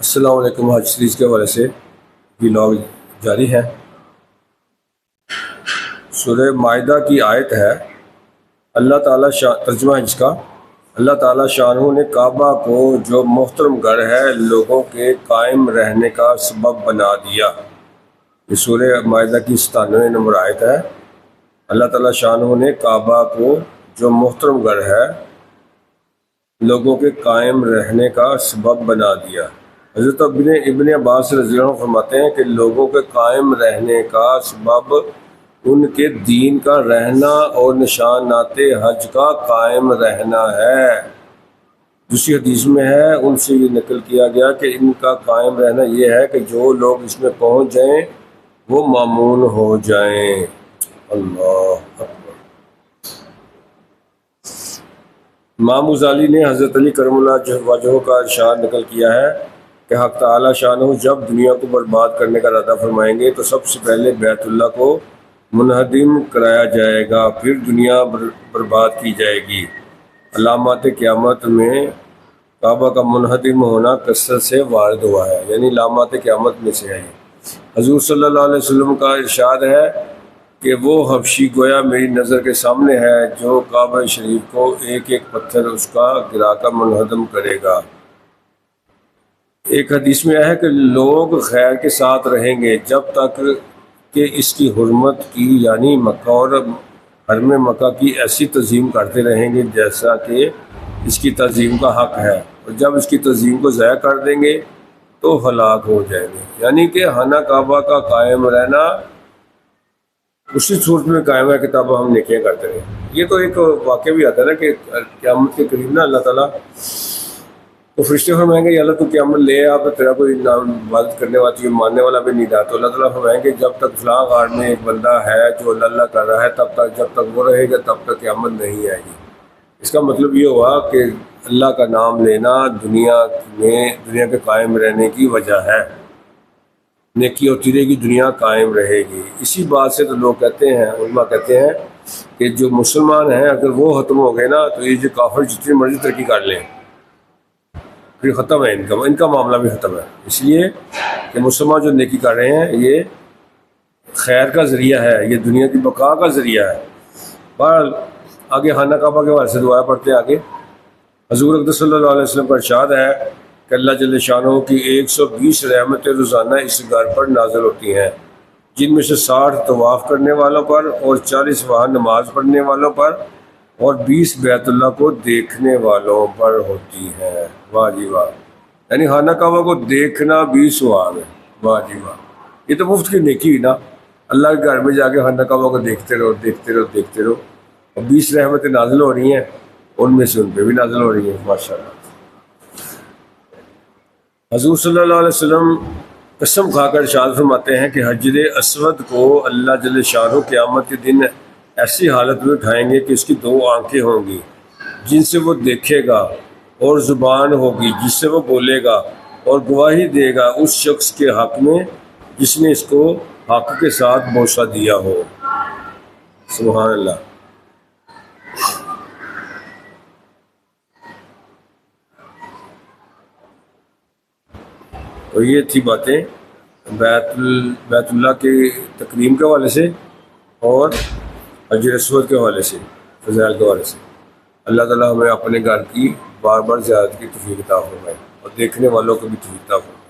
السلام علیکم۔ حج سیریز کے حوالے سے ولاگ جاری ہے۔ سورہ مائدہ کی آیت ہے، اللہ تعالیٰ ترجمہ ہے جس کا، اللہ تعالیٰ شانہ نے کعبہ کو جو محترم گھر ہے لوگوں کے قائم رہنے کا سبب بنا دیا۔ یہ سورہ مائدہ کی 97 نمبر آیت ہے۔ اللہ تعالیٰ شانہ نے کعبہ کو جو محترم گھر ہے لوگوں کے قائم رہنے کا سبب بنا دیا۔ حضرت ابن عباس رضی اللہ عنہ فرماتے ہیں کہ لوگوں کے قائم رہنے کا سبب ان کے دین کا رہنا اور نشانات حج کا قائم رہنا ہے۔ دوسری حدیث میں ہے، ان سے یہ نقل کیا گیا کہ ان کا قائم رہنا یہ ہے کہ جو لوگ اس میں پہنچ جائیں وہ مامون ہو جائیں۔ اللہ اکبر۔ امام غزالی نے حضرت علی کرم اللہ وجہہ کا ارشاد نقل کیا ہے کہ حق تعالی شانہ جب دنیا کو برباد کرنے کا ارادہ فرمائیں گے تو سب سے پہلے بیت اللہ کو منہدم کرایا جائے گا، پھر دنیا برباد کی جائے گی۔ علامات قیامت میں کعبہ کا منہدم ہونا کثرت سے وارد ہوا ہے، یعنی علامات قیامت میں سے ہے۔ حضور صلی اللہ علیہ وسلم کا ارشاد ہے کہ وہ حبشی گویا میری نظر کے سامنے ہے جو کعبہ شریف کو ایک ایک پتھر اس کا گرا کر منہدم کرے گا۔ ایک حدیث میں ہے کہ لوگ خیر کے ساتھ رہیں گے جب تک کہ اس کی حرمت کی یعنی مکہ اور حرم مکہ کی ایسی تعظیم کرتے رہیں گے جیسا کہ اس کی تعظیم کا حق ہے، اور جب اس کی تعظیم کو ضائع کر دیں گے تو ہلاک ہو جائیں گے۔ یعنی کہ خانہ کعبہ کا قائم رہنا اسی صورت میں قائم ہے کہ تب ہم نیکیاں کرتے رہیں۔ یہ تو ایک واقعہ بھی آتا ہے نا کہ قیامت کے قریب نا اللہ تعالیٰ تو فرشتے فرمائیں گے یا اللہ تو قیامت لے آ، تو تیرا کوئی عبادت کرنے والا چیز ماننے والا بھی نہیں رہا، تو اللہ تعالیٰ فرمائیں گے جب تک فلاں غار میں ایک بندہ ہے جو اللہ کر رہا ہے تب تک، جب تک وہ رہے گا تب تک قیامت نہیں آئے گی۔ اس کا مطلب یہ ہوا کہ اللہ کا نام لینا دنیا کے قائم رہنے کی وجہ ہے۔ نیکی ہوتی رہے گی، دنیا قائم رہے گی۔ اسی بات سے تو لوگ کہتے ہیں، علماء کہتے ہیں کہ جو مسلمان ہیں اگر وہ ختم ہو گئے نا تو یہ جو کافر جتنی مرضی ترقی کر لیں پھر ختم ہے، ان کا معاملہ بھی ختم ہے۔ اس لیے کہ مسلمان جو نیکی کر رہے ہیں یہ خیر کا ذریعہ ہے، یہ دنیا کی بقا کا ذریعہ ہے۔ بہرحال آگے خانہ کعبہ کے حوالے سے دعا پڑھتے ہیں۔ آگے حضور اقدس صلی اللہ علیہ وسلم کا ارشاد ہے کہ اللہ جل شانہ کی 120 رحمتیں روزانہ اس گھر پر نازل ہوتی ہیں، جن میں سے 60 طواف کرنے والوں پر اور 40 وہاں نماز پڑھنے والوں پر اور 20 بیت اللہ کو دیکھنے والوں پر ہوتی ہیں۔ واہ جی واہ، یعنی خانہ کعبہ کو دیکھنا بھی ثواب ہے۔ واہ جی واہ، یہ تو مفت کی نیکی ہوئی نا، اللہ کے گھر میں جا کے خانہ کعبہ کو دیکھتے رہو دیکھتے رہو دیکھتے رہو، اور 20 رحمتیں نازل ہو رہی ہیں، ان میں سے ان پہ بھی نازل ہو رہی ہیں۔ ماشاء اللہ۔ حضور صلی اللہ علیہ وسلم قسم کھا کر ارشاد فرماتے ہیں کہ حجر اسود کو اللہ جل شانہ قیامت کے دن ایسی حالت میں اٹھائیں گے کہ اس کی 2 آنکھیں ہوں گی جن سے وہ دیکھے گا، اور زبان ہوگی جس سے وہ بولے گا، اور گواہی دے گا اس شخص کے حق میں جس نے اس کو حق کے ساتھ بوسہ دیا ہو۔ سبحان اللہ۔ تو یہ تھی باتیں بیت اللہ کے تکریم کے حوالے سے اور حجر اسود کے حوالے سے، فضائل کے حوالے سے۔ اللہ تعالیٰ ہمیں اپنے گھر کی بار بار زیارت کی توفیق عطا فرمائے اور دیکھنے والوں کو بھی توفیق عطا فرمائے۔